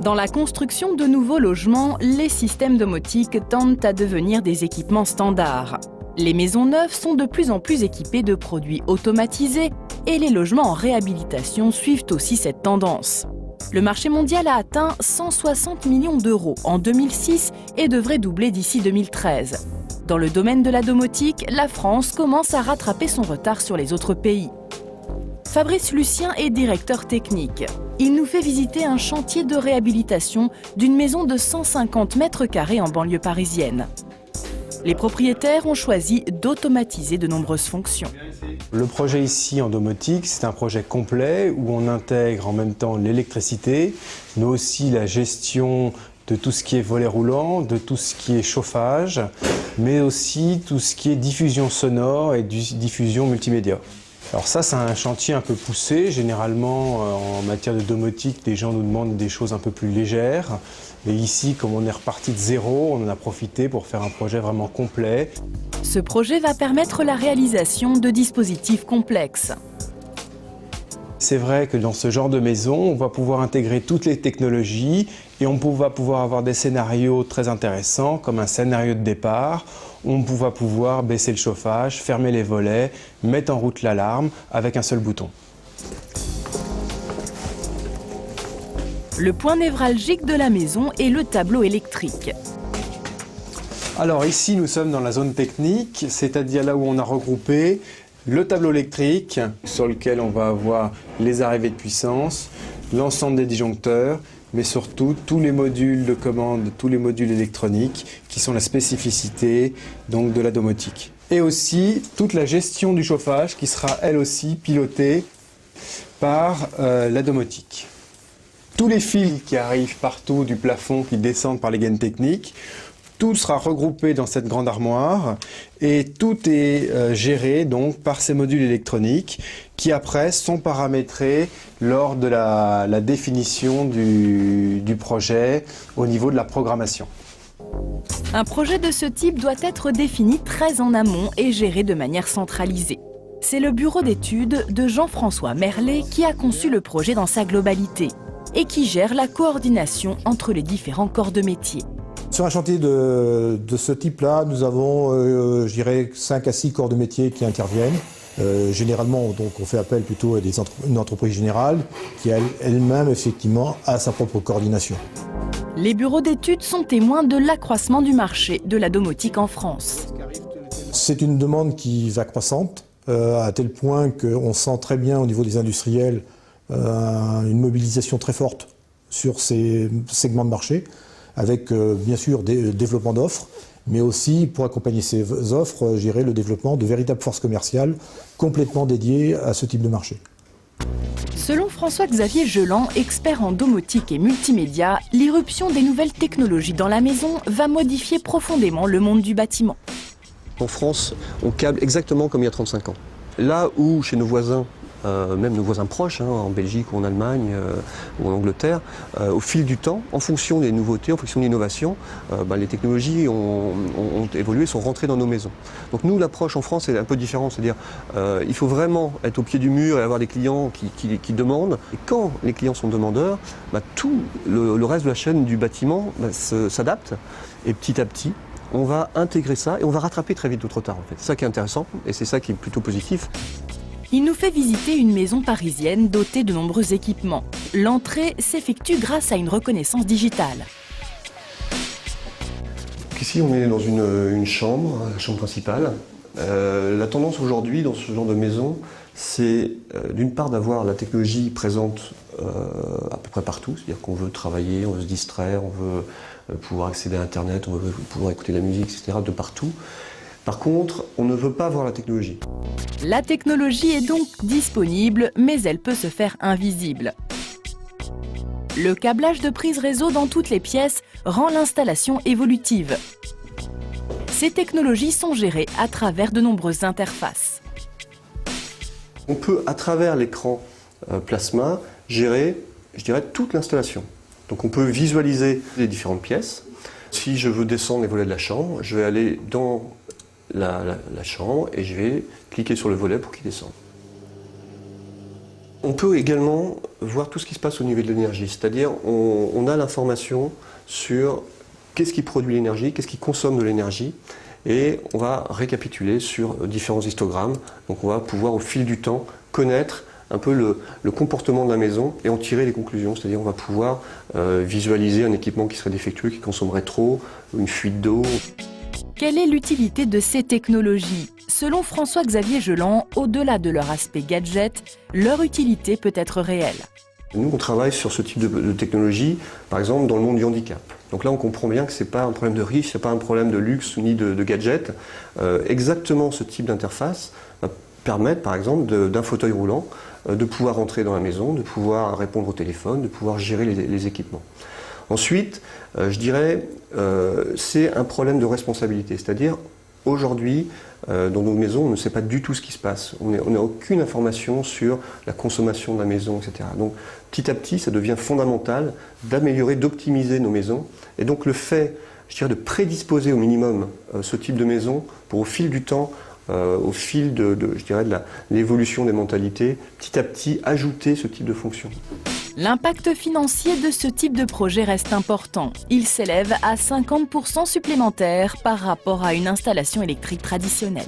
Dans la construction de nouveaux logements, les systèmes domotiques tendent à devenir des équipements standards. Les maisons neuves sont de plus en plus équipées de produits automatisés et les logements en réhabilitation suivent aussi cette tendance. Le marché mondial a atteint 160 millions d'euros en 2006 et devrait doubler d'ici 2013. Dans le domaine de la domotique, la France commence à rattraper son retard sur les autres pays. Fabrice Lucien est directeur technique. Il nous fait visiter un chantier de réhabilitation d'une maison de 150 mètres carrés en banlieue parisienne. Les propriétaires ont choisi d'automatiser de nombreuses fonctions. Le projet ici en domotique, c'est un projet complet où on intègre en même temps l'électricité, mais aussi la gestion de tout ce qui est volet roulant, de tout ce qui est chauffage, mais aussi tout ce qui est diffusion sonore et diffusion multimédia. Alors ça, c'est un chantier un peu poussé. Généralement, en matière de domotique, les gens nous demandent des choses un peu plus légères. Et ici, comme on est reparti de zéro, on en a profité pour faire un projet vraiment complet. Ce projet va permettre la réalisation de dispositifs complexes. C'est vrai que dans ce genre de maison, on va pouvoir intégrer toutes les technologies et on va pouvoir avoir des scénarios très intéressants, comme un scénario de départ. On va pouvoir baisser le chauffage, fermer les volets, mettre en route l'alarme avec un seul bouton. Le point névralgique de la maison est le tableau électrique. Alors ici, nous sommes dans la zone technique, c'est-à-dire là où on a regroupé le tableau électrique sur lequel on va avoir les arrivées de puissance, l'ensemble des disjoncteurs, mais surtout tous les modules de commande, tous les modules électroniques qui sont la spécificité donc, de la domotique. Et aussi toute la gestion du chauffage qui sera elle aussi pilotée par la domotique. Tous les fils qui arrivent partout du plafond, qui descendent par les gaines techniques, tout sera regroupé dans cette grande armoire et tout est géré donc par ces modules électroniques qui après sont paramétrés lors de la définition du projet au niveau de la programmation. Un projet de ce type doit être défini très en amont et géré de manière centralisée. C'est le bureau d'études de Jean-François Merlet qui a conçu le projet dans sa globalité et qui gère la coordination entre les différents corps de métier. Sur un chantier de ce type-là, nous avons, je dirais, 5 à 6 corps de métier qui interviennent. Généralement, donc, on fait appel plutôt à une entreprise générale qui elle-même, effectivement, a sa propre coordination. Les bureaux d'études sont témoins de l'accroissement du marché de la domotique en France. C'est une demande qui va croissante, à tel point qu'on sent très bien au niveau des industriels une mobilisation très forte sur ces segments de marché, avec bien sûr des développements d'offres, mais aussi pour accompagner ces offres, gérer le développement de véritables forces commerciales complètement dédiées à ce type de marché. Selon François-Xavier Geland, expert en domotique et multimédia, l'irruption des nouvelles technologies dans la maison va modifier profondément le monde du bâtiment. En France, on câble exactement comme il y a 35 ans. Là où, chez nos voisins, même nos voisins proches, en Belgique ou en Allemagne ou en Angleterre, au fil du temps, en fonction des nouveautés, en fonction de l'innovation, les technologies ont évolué, sont rentrées dans nos maisons. Donc nous, l'approche en France est un peu différente, c'est-à-dire il faut vraiment être au pied du mur et avoir des clients qui demandent. Et quand les clients sont demandeurs, tout le reste de la chaîne du bâtiment s'adapte et petit à petit, on va intégrer ça et on va rattraper très vite notre retard en fait. C'est ça qui est intéressant et c'est ça qui est plutôt positif. Il nous fait visiter une maison parisienne dotée de nombreux équipements. L'entrée s'effectue grâce à une reconnaissance digitale. Ici, on est dans une chambre, la chambre principale. La tendance aujourd'hui dans ce genre de maison, c'est d'une part d'avoir la technologie présente à peu près partout, c'est-à-dire qu'on veut travailler, on veut se distraire, on veut pouvoir accéder à Internet, on veut pouvoir écouter de la musique, etc. de partout. Par contre, on ne veut pas voir la technologie. La technologie est donc disponible, mais elle peut se faire invisible. Le câblage de prise réseau dans toutes les pièces rend l'installation évolutive. Ces technologies sont gérées à travers de nombreuses interfaces. On peut, à travers l'écran plasma, gérer, je dirais, toute l'installation. Donc on peut visualiser les différentes pièces. Si je veux descendre les volets de la chambre, je vais aller dans la chambre et je vais cliquer sur le volet pour qu'il descende. On peut également voir tout ce qui se passe au niveau de l'énergie, c'est-à-dire on a l'information sur qu'est-ce qui produit l'énergie, qu'est-ce qui consomme de l'énergie, et on va récapituler sur différents histogrammes. Donc on va pouvoir au fil du temps connaître un peu le comportement de la maison et en tirer les conclusions, c'est-à-dire on va pouvoir visualiser un équipement qui serait défectueux, qui consommerait trop, une fuite d'eau. Quelle est l'utilité de ces technologies? Selon François-Xavier Geland, au-delà de leur aspect gadget, leur utilité peut être réelle. Nous, on travaille sur ce type de technologie, par exemple, dans le monde du handicap. Donc là, on comprend bien que ce n'est pas un problème de riche, ce n'est pas un problème de luxe ni de gadget. Exactement ce type d'interface va permettre, par exemple, d'un fauteuil roulant, de pouvoir entrer dans la maison, de pouvoir répondre au téléphone, de pouvoir gérer les équipements. Ensuite, je dirais, c'est un problème de responsabilité, c'est-à-dire aujourd'hui, dans nos maisons, on ne sait pas du tout ce qui se passe. On n'a aucune information sur la consommation de la maison, etc. Donc petit à petit, ça devient fondamental d'améliorer, d'optimiser nos maisons. Et donc le fait, je dirais, de prédisposer au minimum ce type de maison pour au fil du temps, au fil de l'évolution des mentalités, petit à petit ajouter ce type de fonction. L'impact financier de ce type de projet reste important. Il s'élève à 50% supplémentaires par rapport à une installation électrique traditionnelle.